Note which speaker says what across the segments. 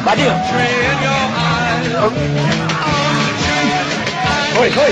Speaker 1: Buddy! Hoy! Hoy!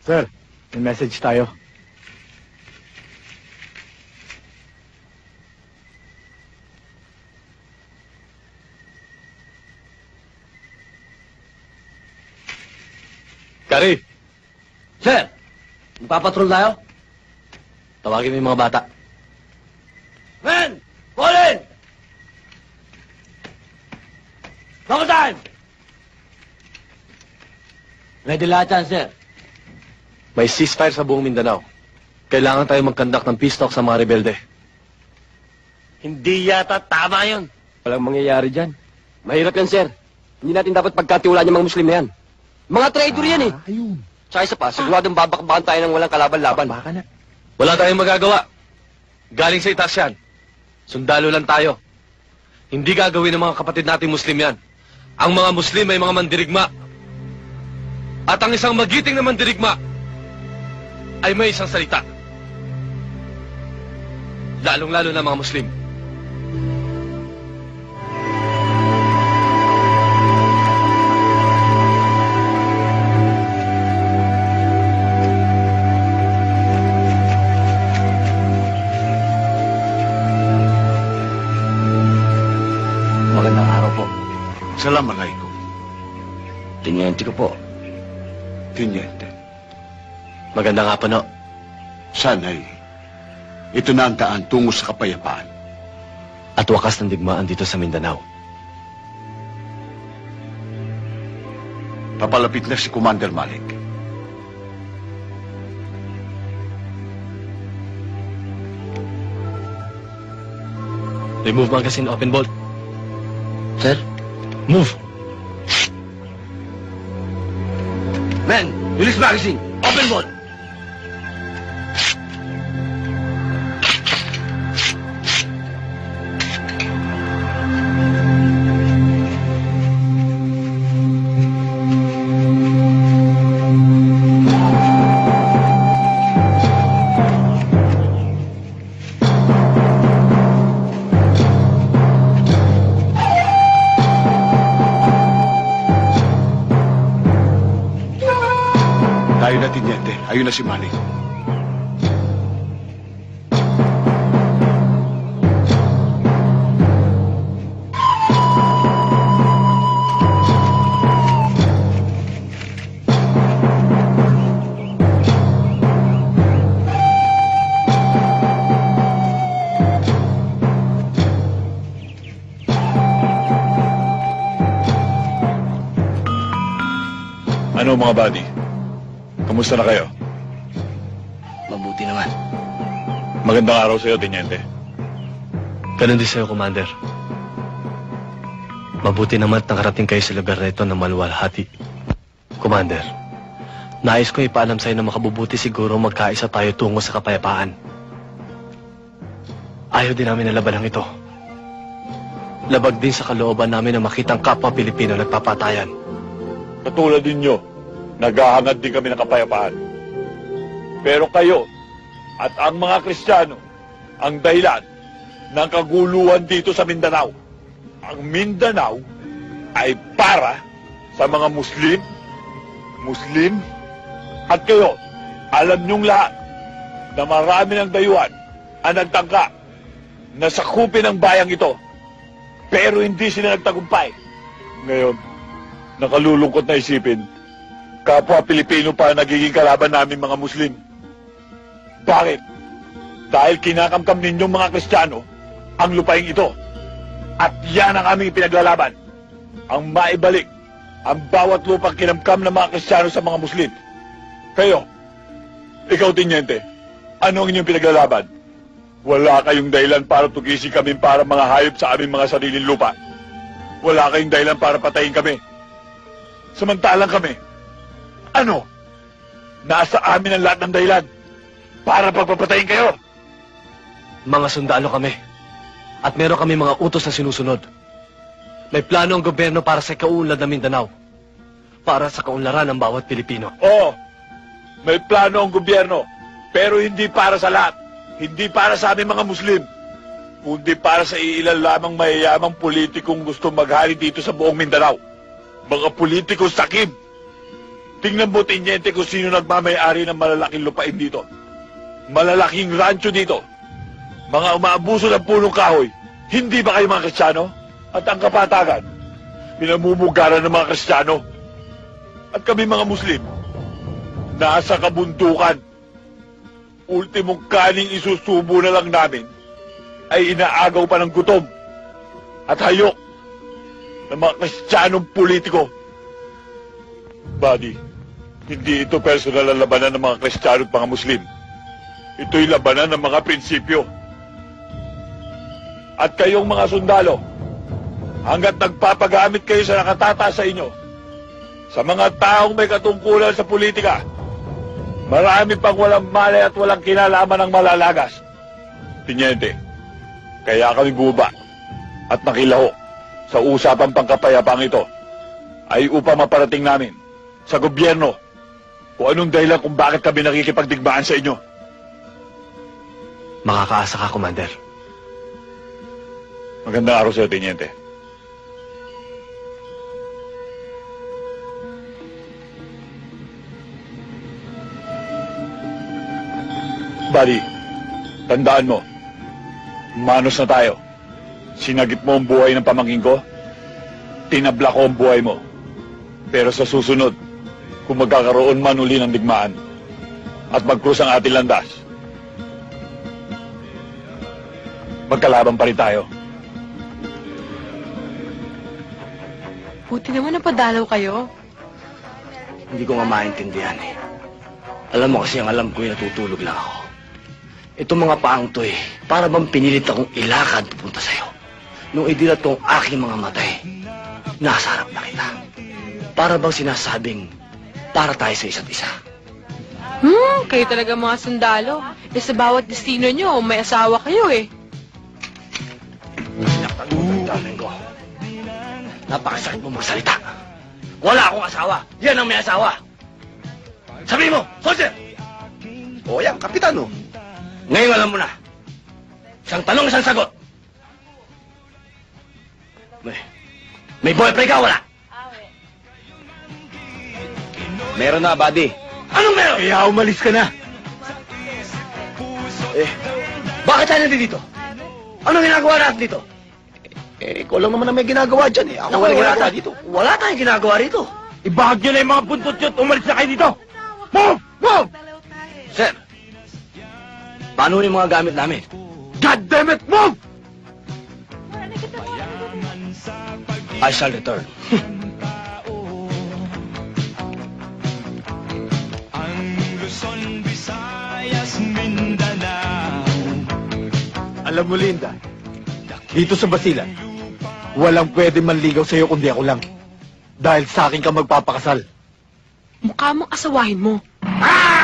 Speaker 2: Sir, may message tayo.
Speaker 1: Gary!
Speaker 3: Sir, magpapatrol tayo?
Speaker 1: Tawagin mo yung mga bata.
Speaker 3: Men! Fall in! Double time! Ready lahat yan, sir.
Speaker 1: May ceasefire sa buong Mindanao. Kailangan tayo mag-conduct ng peace talk sa mga rebelde.
Speaker 3: Hindi yata tama yun.
Speaker 1: Walang mangyayari dyan. Mahirap yan, sir. Hindi natin dapat pagkatiwalaan yung mga Muslim na yan. Mga traitor yan eh.
Speaker 2: Ayun.
Speaker 1: Tsaka isa pa, siguradong babakbakan tayo ng walang kalaban-laban.
Speaker 2: Baka na.
Speaker 1: Wala tayong magagawa. Galing sa itaas yan. Sundalo lang tayo. Hindi gagawin ng mga kapatid nating Muslim yan. Ang mga Muslim ay mga mandirigma. At ang isang magiting na mandirigma ay may isang salita. Lalong-lalo na mga Muslim.
Speaker 3: Magandang araw po.
Speaker 4: Assalamualaikum.
Speaker 3: Tiniente ko po.
Speaker 4: Tiniente.
Speaker 1: Maganda nga po, no?
Speaker 4: Sana'y ito na ang daan tungo sa kapayapaan.
Speaker 1: At wakas ng digmaan dito sa Mindanao.
Speaker 4: Papalapit na si Commander Malik.
Speaker 1: Remove magazine, open bolt.
Speaker 3: Sir?
Speaker 1: Move!
Speaker 3: Men! Release magazine! Open bolt!
Speaker 4: Tayo na, Tiniente. Ayun na si Malik.
Speaker 2: Ano mga buddy? Kamusta na kayo?
Speaker 3: Mabuti naman.
Speaker 2: Magandang araw sa'yo, Tiniente.
Speaker 1: Ganun din sa'yo, Commander. Mabuti naman at nakarating kayo sa lugar na ito ng maluwalhati. Commander, nais ko ipaalam sa'yo na makabubuti siguro magkaisa tayo tungo sa kapayapaan. Ayaw din namin na labanang ito. Labag din sa kalooban namin na makitang kapwa Pilipino nagpapatayan.
Speaker 2: Katulad ninyo, naghahangad din kami ng kapayapaan. Pero kayo at ang mga Kristiyano ang dahilan ng kaguluhan dito sa Mindanao. Ang Mindanao ay para sa mga Muslim, at kayo, alam niyong lahat na marami ng dayuhan ang nagtangka na sakupin ang bayang ito, pero hindi sila nagtagumpay. Ngayon, nakalulungkot na isipin, kapwa Pilipino pa ang nagiging kalaban namin mga Muslim. Bakit? Dahil kinakamkam ninyong mga Kristiyano ang lupaing ito. At yan ang aming pinaglalaban. Ang maibalik ang bawat lupang kinamkam ng mga Kristiyano sa mga Muslim. Kayo, ikaw, Teniente, ano ang inyong pinaglalaban? Wala kayong dahilan para tugisin kami para mga hayop sa aming mga sariling lupa. Wala kayong dahilan para patayin kami. Samantalang kami, ano? Nasa amin ang lahat ng dahilan para pagpapatayin kayo.
Speaker 1: Mga sundalo kami. At meron kami mga utos na sinusunod. May plano ang gobyerno para sa kaunlad ng Mindanao. Para sa kaunlaran ng bawat Pilipino.
Speaker 2: Oo, may plano ang gobyerno, pero hindi para sa lahat. Hindi para sa aming mga Muslim. Kundi para sa iilan lamang mayayamang politikong gusto maghari dito sa buong Mindanao. Mga politikong sakib. Tingnan mo, Teniente, kung sino nagmamayari ng malalaking lupain dito. Malalaking rancho dito. Mga umaabuso ng punong kahoy. Hindi ba kayo mga Kristiyano? At ang kapatagan, pinamumugaran ng mga Kristiyano. At kami mga Muslim, nasa kabundukan. Ultimong kaning isusubo na lang namin ay inaagaw pa ng gutom at hayok ng mga Kristiyanong politiko. Buddy, hindi ito personal na labanan ng mga Kristiyano at mga Muslim. Ito'y labanan ng mga prinsipyo. At kayong mga sundalo, hanggat nagpapagamit kayo sa nakatata sa inyo, sa mga taong may katungkulan sa politika, marami pang walang malay at walang kinalaman ng malalagas. Teniente, kaya kami bumaba at nakilaho sa usapang pangkapayapang ito ay upang maparating namin sa gobyerno kung anong dahilan kung bakit kami nakikipagdigmaan sa inyo.
Speaker 1: Makakaasa ka, Commander.
Speaker 2: Magandang araw sa iyo, Teniente. Buddy, tandaan mo, manos na tayo. Sinagip mo ang buhay ng pamangkin ko, tinabla ko ang buhay mo. Pero sa susunod, kung magkakaroon man uli ng digmaan at magkrus ang ating landas, magkalaban pa rin tayo.
Speaker 5: Buti naman napadalaw kayo.
Speaker 3: Hindi ko nga maintindihan eh. Alam mo kasi ang alam ko ay natutulog lang ako. Itong mga paang to eh, para bang pinilit akong ilakad pupunta sa'yo. Nung idilat ko ang aking mga matay, nasa harap na kita. Para bang sinasabing, para tayo sa isa't isa.
Speaker 5: Kayo talaga mga sundalo. Eh sa bawat destino nyo, may asawa kayo eh.
Speaker 3: Sinaktan mo ng darling ko. Napakasakit mo magsalita. Wala akong asawa. Yan ang may asawa. Sabi mo, soldier!
Speaker 4: O yan, kapitan o.
Speaker 3: Ngayon alam mo na. Isang tanong, isang sagot. May boyfriend ka, wala?
Speaker 4: Meron na, buddy.
Speaker 3: Anong meron?
Speaker 4: Kaya umalis ka na.
Speaker 3: Bakit tayo nandito? Anong ginagawa natin dito?
Speaker 4: Ikaw lang naman ang may ginagawa dyan eh. Ako
Speaker 3: Naku,
Speaker 4: walang
Speaker 3: wala
Speaker 4: ginagawa
Speaker 3: tayo
Speaker 4: dito.
Speaker 3: Wala tayong ginagawa rito.
Speaker 2: Ibahag nyo na yung mga buntot nyo at umalis na kayo dito! Move! Move!
Speaker 3: Sir, paano yung mga gamit namin?
Speaker 2: God damn it! Move!
Speaker 3: I shall return.
Speaker 6: Alam mo, Linda, dito sa Basilan, walang pwede manligaw sa'yo kundi ako lang. Dahil sa akin ka magpapakasal.
Speaker 5: Mukha mong asawahin mo.
Speaker 3: Ah!